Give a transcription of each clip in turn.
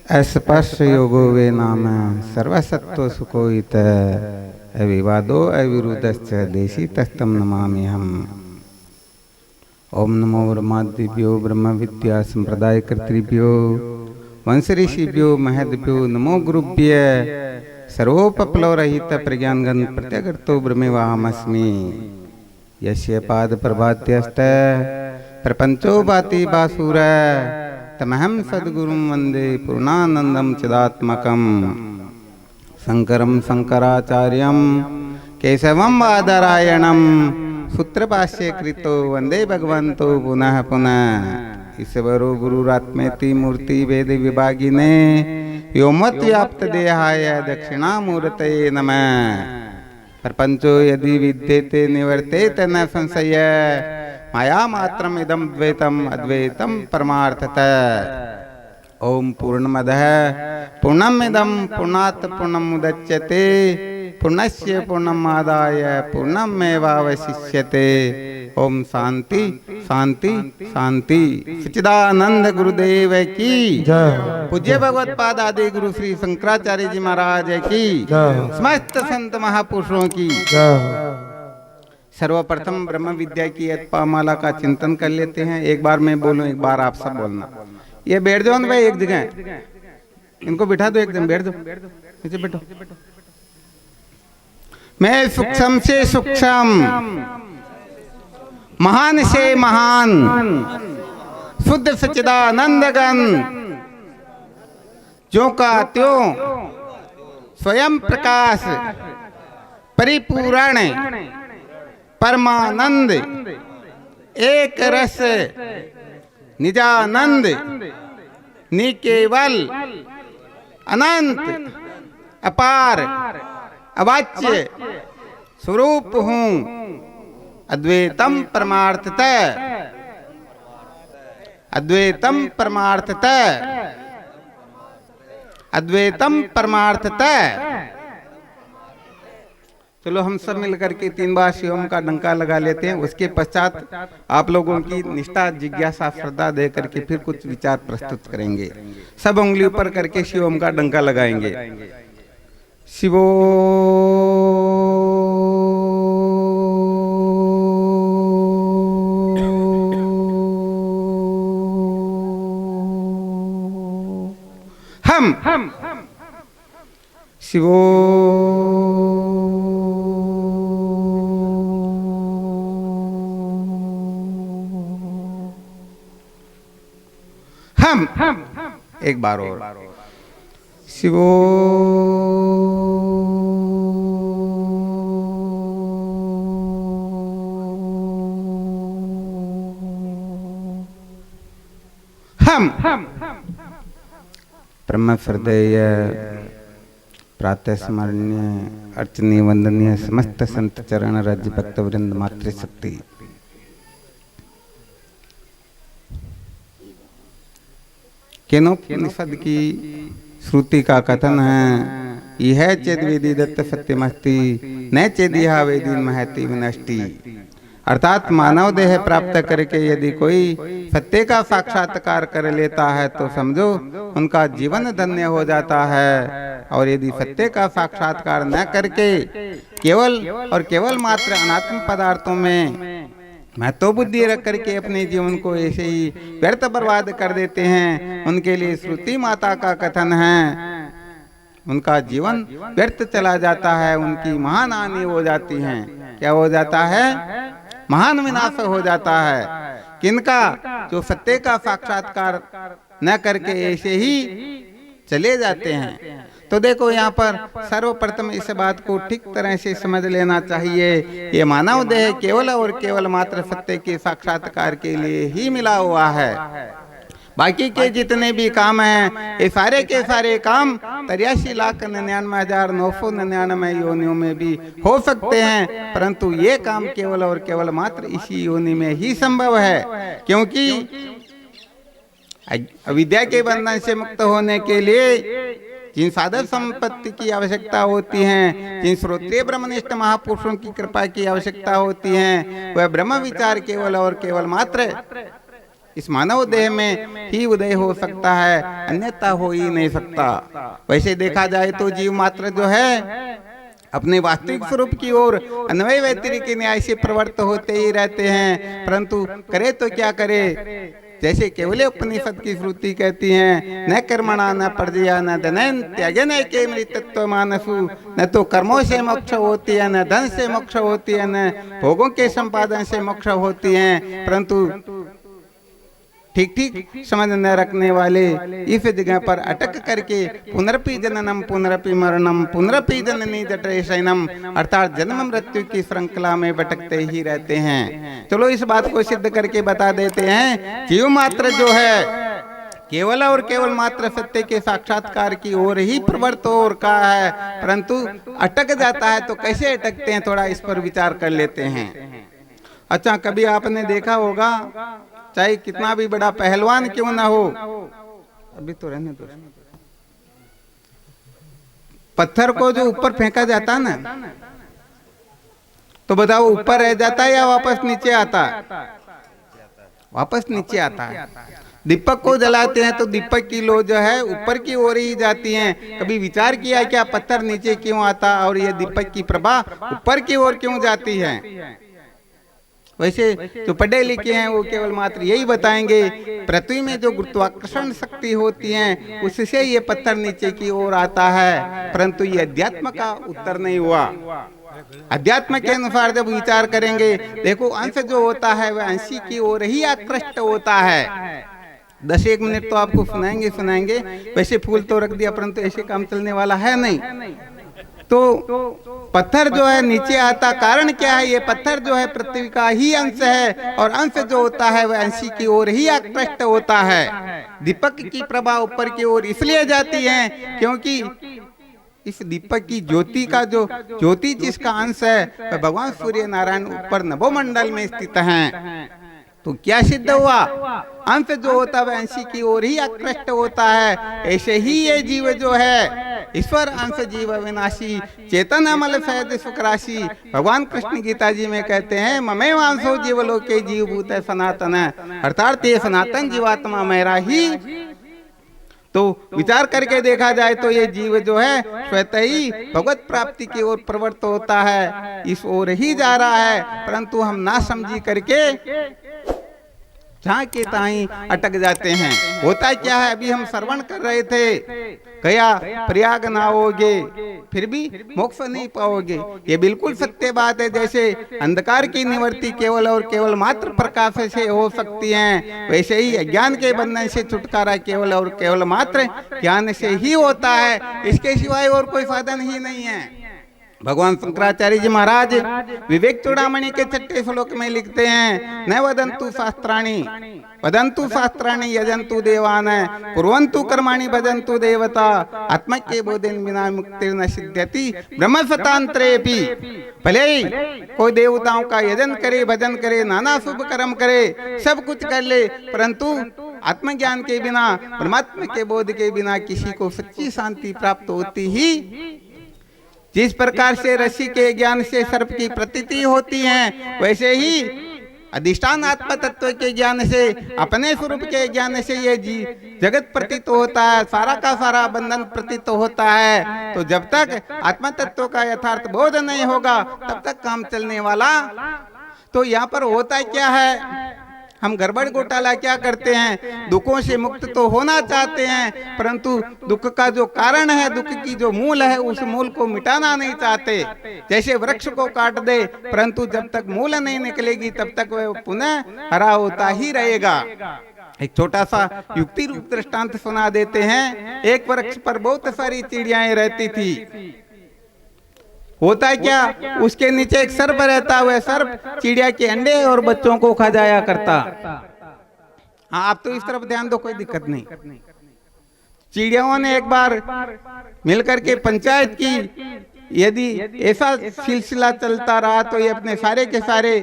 अस्पर्श योगो वे नाम सर्वसत्व सुखोहित अविवादो अविरुद्धश्च देशी तस्तम नमामि हम। ओम नमो ब्रह्मादिभ्यो ब्रह्म विद्या संप्रदाय कर्तृभ्यो वंश ऋषिभ्यो महद्भ्यो नमो गुरुभ्य सर्वोपप्लवरहित प्रज्ञानगण प्रत्यगर्तो ब्रह्मेवाहमस्मि। यस्य पाद प्रभात्यस्त प्रपंचो भाति बासुर तमहं सद्गुरुं वंदे पूर्णानंदं चिदात्मकं। शंकरं शंकराचार्यं केशवं बादरायणं सूत्रभाष्ये कृतो वंदे भगवन्तो पुनः पुनः। ईश्वरो गुरुरात्मेति मूर्ति वेद विभागिने व्योमवत् व्याप्त देहाय दक्षिणामूर्तये नमः। प्रपंचो यदि विद्यते निवर्तेत न संशय माया मात्रम इदम द्वैतम अद्वैतम परमार्थतः। ओम पूर्णमदः पूर्णमिदं पूर्णात् पूर्णमुदच्यते पूर्णस्य पूर्णमादाय पूर्णमेवावशिष्यते। ओम शांति शांति शांति। सच्चिदानंद गुरुदेव की जय। पूज्य भगवत्पाद आदि गुरु श्री शंकराचार्य जी महाराज की जय। समस्त संत महापुरुषों की जय। सर्वप्रथम ब्रह्म विद्या की अत्पामाला का चिंतन कर लेते हैं। एक बार मैं बोलूं, एक बार आप सब बोलना। ये बैठ जाओ ना भाई एक जगह, इनको बिठा दो, एकदम बैठ दो, नीचे बैठो। मैं सूक्ष्म से सूक्ष्म, महान से महान, शुद्ध सच्चिदानंदगण, जो का त्यों स्वयं प्रकाश परिपूर्ण परमानंद एक रस निजानंद निकेवल अनंत अपार अवाच्य स्वरूप हूँ। अद्वैतम परमार्थतः, अद्वैतम परमार्थतः, अद्वैतम परमार्थतः। चलो हम सब मिलकर के 3 बार शिवम का डंका लगा लेते हैं। उसके पश्चात आप लोगों की निष्ठा जिज्ञासा श्रद्धा दे करके फिर कुछ विचार प्रस्तुत करेंगे। सब उंगली ऊपर करके शिवम का डंका लगाएंगे। शिवो हम शिवो हम एक बार और शिवो हम ब्रह्म हृदय प्रातः स्मरणीय अर्चनीय वंदनीय समस्त संत चरण रज भक्त वृंद मातृशक्ति। केनोपनिषद की श्रुति का कथन है, यह चेद वेदी दत्त सत्यमस्ति न चेदिहा वेदी महति विनष्टि। अर्थात मानव देह प्राप्त करके यदि कोई सत्य का साक्षात्कार कर लेता है तो समझो उनका जीवन धन्य हो जाता है। और यदि सत्य का साक्षात्कार न करके केवल और केवल मात्र अनात्म पदार्थों में महत्व बुद्धि रख करके अपने जीवन को ऐसे ही व्यर्थ बर्बाद कर देते हैं, उनके लिए श्रुति माता का कथन है उनका जीवन व्यर्थ चला जाता है, उनकी महान हानि हो जाती है। क्या हो जाता है? महान विनाश हो जाता है। किनका? जो सत्य का साक्षात्कार न करके ऐसे ही चले जाते हैं। तो देखो यहाँ पर सर्वप्रथम इस बात को ठीक तरह से समझ लेना चाहिए। ये मानव देह केवल और केवल मात्र सत्य के साक्षात्कार के लिए ही मिला हुआ है। बाकी के जितने भी काम हैं ये सारे के सारे काम 83,99,999 योनियों में भी हो सकते हैं, परंतु ये काम केवल और केवल मात्र इसी योनि में ही संभव है। क्योंकि अविद्या के बंधन से मुक्त होने के लिए जिन साधन संपत्ति की आवश्यकता होती है, जिन श्रोत्रिय ब्रह्मनिष्ठ महापुरुषों की कृपा की आवश्यकता होती है, वह ब्रह्म विचार केवल और केवल मात्र इस मानव देह में ही उदय हो सकता है, अन्यथा हो ही नहीं सकता। वैसे देखा जाए तो जीव मात्र जो है अपने वास्तविक स्वरूप की ओर अन्वय व्यतिरिक न्याय से प्रवृत्त होते ही रहते हैं, परंतु करे तो क्या करे। जैसे केवल उपनिषद की श्रुति कहती है, न कर्मणा न प्रजया न धन त्यागन के मृतत्व मानसु, न तो कर्मों से मोक्ष होती है, न धन से मोक्ष होती है, न भोगों के संपादन से मोक्ष होती है, परंतु ठीक ठीक समझ न रखने वाले इस जगह पर अटक करके पुनरपि जननम पुनरपि मरणम पुनरपि जननी जठरे शयनम अर्थात जन्म मृत्यु की श्रृंखला में भटकते ही रहते हैं। चलो इस बात को सिद्ध करके बता देते हैं। जीव मात्र जो है केवल और केवल मात्र सत्य के साक्षात्कार की ओर ही प्रवृत्त हो रहा है, परंतु अटक जाता है। तो कैसे अटकते हैं, थोड़ा इस पर विचार कर लेते हैं। अच्छा, कभी आपने देखा होगा, चाहे कितना भी बड़ा पहलवान क्यों ना हो, अभी तो रहने दो, पत्थर को जो ऊपर फेंका जाता ना, तो बताओ ऊपर रह जाता है या वापस नीचे आता है? वापस नीचे आता है। दीपक को जलाते हैं तो दीपक की लो जो है ऊपर की ओर ही जाती है। कभी विचार किया क्या पत्थर नीचे क्यों आता और ये दीपक की प्रभा ऊपर की ओर क्यों जाती है? वैसे जो पढ़े लिखे हैं वो केवल मात्र यही बताएंगे, पृथ्वी में जो गुरुत्वाकर्षण शक्ति होती है उससे ये पत्थर नीचे की ओर आता है, परंतु ये अध्यात्म का उत्तर नहीं हुआ। अध्यात्म के अनुसार जब विचार करेंगे, देखो अंश जो होता है वह अंशी की ओर ही आकृष्ट होता है। 10-1 मिनट तो आपको सुनाएंगे। वैसे फूल तो रख दिया, परंतु ऐसे काम चलने वाला है नहीं। तो पत्थर जो है नीचे आता, कारण क्या है? ये पत्थर जो है पृथ्वी का ही अंश है और अंश जो होता है वह अंशी की ओर ही आकृष्ट होता है। दीपक की प्रभा ऊपर की ओर इसलिए जाती है क्योंकि इस दीपक की ज्योति का जो ज्योति जिसका अंश है वह भगवान सूर्य नारायण ऊपर नभोमंडल में स्थित हैं। तो क्या सिद्ध हुआ? अंश जो होता है अंशी की ओर ही आकृष्ट होता है। ऐसे ही ये जीव जो है ईश्वर अंश जीव अविनाशी चेतन अमल सहज सुखराशि। भगवान कृष्ण गीता जी में कहते हैं, ममेव अंशो जीवलोके जीव भूत सनातन, अर्थात ये सनातन जीवात्मा मेरा ही। तो विचार करके देखा जाए तो ये जीव जो है स्वतः ही भगवत प्राप्ति की ओर प्रवृत्त होता है, इस ओर ही जा रहा है, परंतु हम ना समझी करके जहाँ के ताई अटक जाते हैं। होता क्या है, अभी हम श्रवण कर रहे थे, गया प्रयाग ना होगे फिर भी मोक्ष नहीं पाओगे। ये बिल्कुल सत्य बात है। जैसे अंधकार की निवृत्ति केवल और केवल मात्र प्रकाश से हो सकती है, वैसे ही अज्ञान के बंधन से छुटकारा केवल और केवल मात्र ज्ञान से ही होता है। इसके सिवाय और कोई साधन ही नहीं है। भगवान शंकराचार्य जी महाराज विवेक चूड़ामणि के 6ठे श्लोक में लिखते हैं, न वदंतु शास्त्राणि यजंतु देवान कुर्वन्तु कर्माणि भजन्तु देवता आत्मा के बोधन बिना मुक्ति न सिद्ध्यति ब्रह्म स्वतंत्रेपि। भले ही कोई देवताओं का यजन करे, भजन करे, नाना शुभ कर्म करे, सब कुछ कर ले, परंतु आत्मज्ञान के बिना, परमात्मा के बोध के बिना किसी को सच्ची शांति प्राप्त होती ही। जिस प्रकार से रस्सी के ज्ञान से सर्प की प्रतीति होती है, वैसे ही अधिष्ठान आत्म तत्व के ज्ञान से, अपने स्वरूप के ज्ञान से ये जगत प्रतीत होता है, सारा का सारा बंधन प्रतीत होता है। तो जब तक आत्म तत्व का यथार्थ बोध नहीं होगा तब तक काम चलने वाला। तो यहाँ पर होता क्या है, हम गड़बड़ घोटाला क्या करते हैं, दुखों से मुक्त तो होना चाहते हैं, परंतु दुख का जो कारण है, दुख की जो मूल है, उस मूल को मिटाना नहीं चाहते। जैसे वृक्ष को काट दे, परंतु जब तक मूल नहीं निकलेगी तब तक वह पुनः हरा होता ही रहेगा। एक छोटा सा युक्ति रूप दृष्टांत सुना देते हैं। एक वृक्ष पर बहुत सारी चिड़ियाएं रहती थी। होता है क्या, उसके नीचे एक सर्प रहता, वह सर्प चिड़िया के अंडे और बच्चों को खा जाया करता। हाँ, आप तो इस तरफ ध्यान दो, कोई दिक्कत नहीं। चिड़ियाओं ने एक बार मिलकर के पंचायत की, यदि ऐसा सिलसिला चलता रहा तो ये अपने सारे के सारे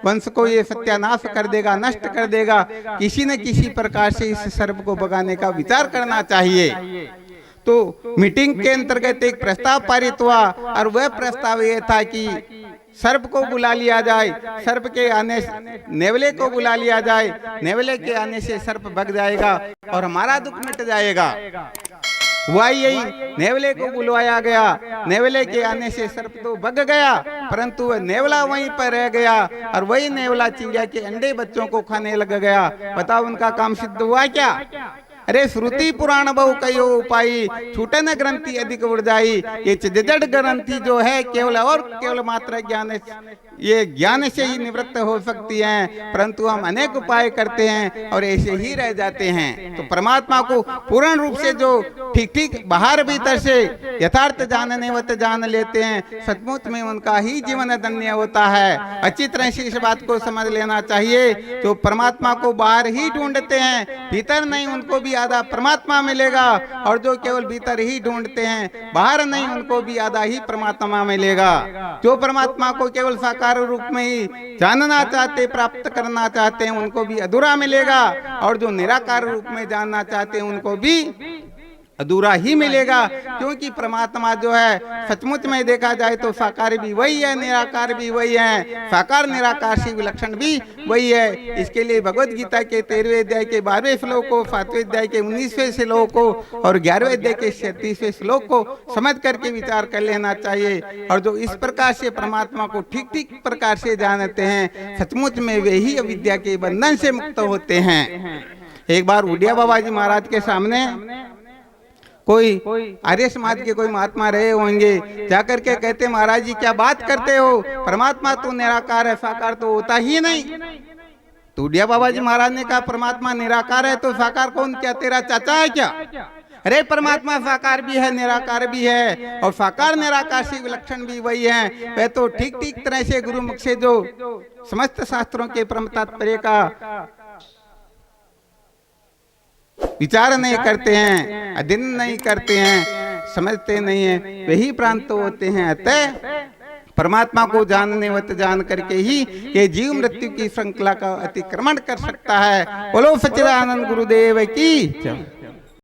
वंश को ये सत्यानाश कर देगा, नष्ट कर देगा। किसी न किसी प्रकार से इस सर्प को भगाने का विचार करना चाहिए। तो मीटिंग के अंतर्गत एक प्रस्ताव पारित हुआ और वह प्रस्ताव यह था कि सर्प को बुला लिया जाए, सर्प के आने नेवले को बुला लिया जाए, नेवले के आने से सर्प भग जाएगा और हमारा दुख मिट जाएगा। हुआ यही, नेवले को बुलवाया गया, नेवले के आने से सर्प तो भग गया, परंतु वह नेवला वहीं पर रह गया और वही नेवला चिड़िया के अंडे बच्चों को खाने लग गया। बताओ उनका काम सिद्ध हुआ क्या? अरे श्रुति पुराण बहु कयो उपाई, छूटन ग्रंथि अधिक उड़ जाई। ये जड़ ग्रंथि जो है केवल और केवल मात्र ज्ञान, ये ज्ञान से ही निवृत्त हो सकती है, परंतु हम अनेक उपाय करते हैं और ऐसे ही रह जाते हैं। तो परमात्मा को पूर्ण रूप से जो ठीक ठीक बाहर भीतर से यथार्थ जानने वत जान लेते हैं, सचमुच में उनका ही जीवन धन्य होता है। अच्छी तरह से इस बात को समझ लेना चाहिए। तो परमात्मा को बाहर ही ढूंढते हैं, भीतर नहीं, उनको भी आधा परमात्मा मिलेगा, और जो केवल भीतर ही ढूंढते हैं बाहर नहीं, उनको भी आधा ही परमात्मा मिलेगा। जो परमात्मा को केवल साकार रूप में ही जानना चाहते, प्राप्त करना चाहते हैं, उनको भी अधूरा मिलेगा, और जो निराकार रूप में जानना चाहते हैं उनको भी अधूरा ही मिलेगा। क्योंकि परमात्मा जो है सचमुच में देखा जाए तो साकार भी वही है, निराकार भी वही है, साकार निराकार से विलक्षण भी वही है। इसके लिए भगवत गीता के 13वें अध्याय के 12वें श्लोक को, 7वें अध्याय के 19वें श्लोक को और 11वें अध्याय के 37वें श्लोक को समझ करके विचार कर लेना चाहिए। और जो इस प्रकार से परमात्मा को ठीक ठीक प्रकार से जानते हैं, सचमुच में वे ही अविद्या के बंधन से मुक्त होते हैं। एक बार उड़िया बाबा जी महाराज के सामने कोई आर्य समाज के कोई महात्मा रहे होंगे, जाकर के कहते महाराज जी क्या बात करते हो, परमात्मा तो निराकार है, साकार तो होता ही नहीं। तो उड़िया बाबा जी महाराज ने कहा परमात्मा निराकार है तो साकार कौन, क्या तेरा चाचा है क्या? अरे परमात्मा साकार भी है, निराकार भी है, और साकार निराकार से विलक्षण भी वही है। वह तो ठीक ठीक तरह से गुरुमुख से जो समस्त शास्त्रों के परम तात्पर्य का विचार नहीं करते हैं, अध्ययन नहीं करते हैं, समझते नहीं है, वही प्रांत होते हैं। अतः परमात्मा को जानने वत जान करके ही ये जीव मृत्यु की श्रृंखला का अतिक्रमण कर सकता है। बोलो सच्चिदानंद गुरुदेव की।